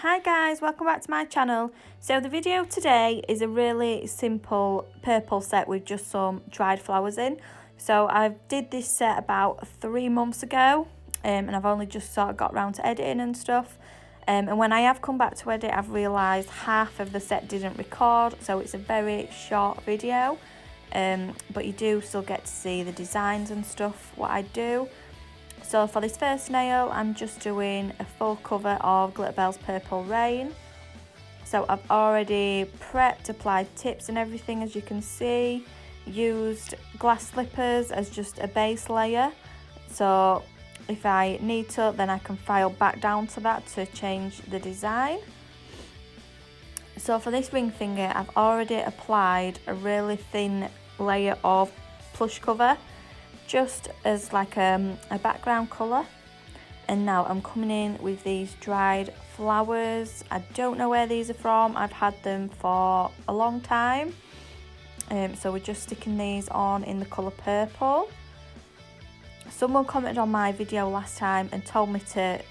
Hi guys, welcome back to my channel. So the video today is a really simple purple set with just some dried flowers in. So I did this set about 3 months ago and I've only just sort of got around to editing and stuff. And when I have come back to edit, I've realised half of the set didn't record, so it's a very short video. But you do still get to see the designs and stuff, what I do. So for this first nail, I'm just doing a full cover of Glitterbels Purple Rain. So I've already prepped, applied tips and everything, as you can see. Used glass slippers as just a base layer. So if I need to, then I can file back down to that to change the design. So for this ring finger, I've already applied a really thin layer of plush cover, just as like a background colour. And now I'm coming in with these dried flowers. I don't know where these are from, I've had them for a long time. So we're just sticking these on in the colour purple. Someone commented on my video last time and told me to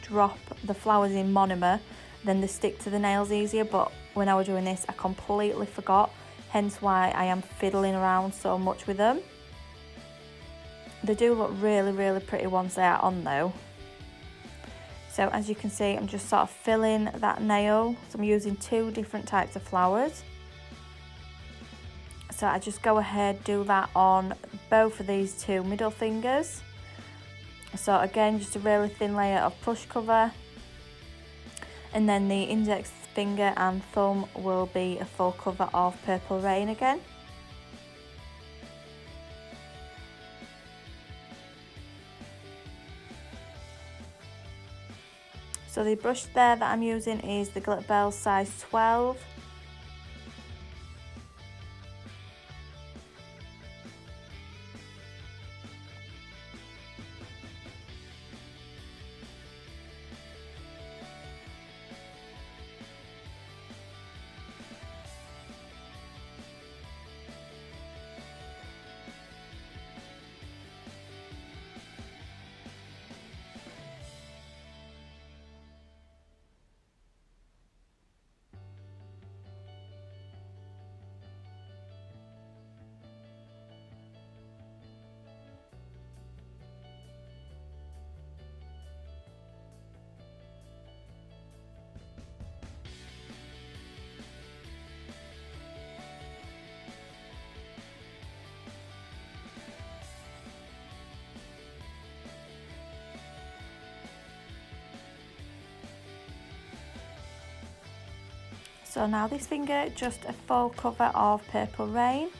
drop the flowers in monomer, then they stick to the nails easier, but when I was doing this I completely forgot, hence why I am fiddling around so much with them. They do look really pretty once they are on though. So as you can see, I'm just sort of filling that nail. So I'm using 2 different types of flowers. So I just go ahead, do that on both of these 2 middle fingers. So again, just a really thin layer of plush cover. And then the index finger and thumb will be a full cover of Purple Rain again. So the brush there that I'm using is the Glitterbels size 12. So now this finger, just a full cover of Purple Rain.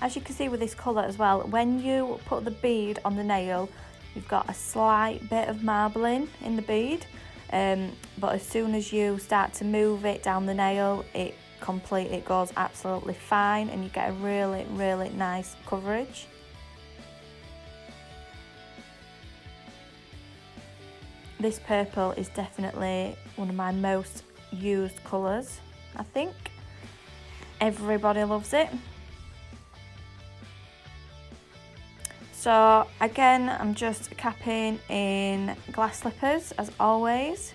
As you can see with this colour as well, when you put the bead on the nail, you've got a slight bit of marbling in the bead. But as soon as you start to move it down the nail, it goes absolutely fine and you get a really nice coverage. This purple is definitely one of my most used colours, I think. Everybody loves it. So again, I'm just capping in glass slippers as always.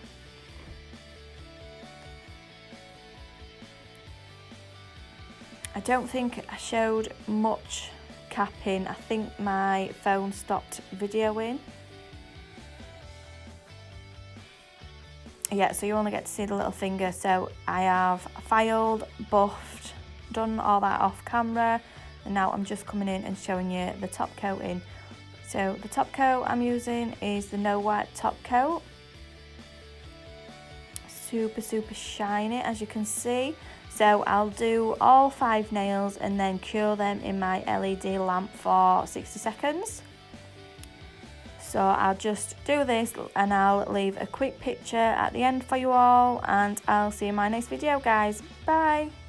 I don't think I showed much capping. I think my phone stopped videoing. Yeah, so you only get to see the little finger. So I have filed, buffed, done all that off camera, and now I'm just coming in and showing you the top coating. So the top coat I'm using is the No White top coat. Super shiny, as you can see. So I'll do all 5 nails and then cure them in my LED lamp for 60 seconds. So I'll just do this and I'll leave a quick picture at the end for you all, and I'll see you in my next video guys. Bye!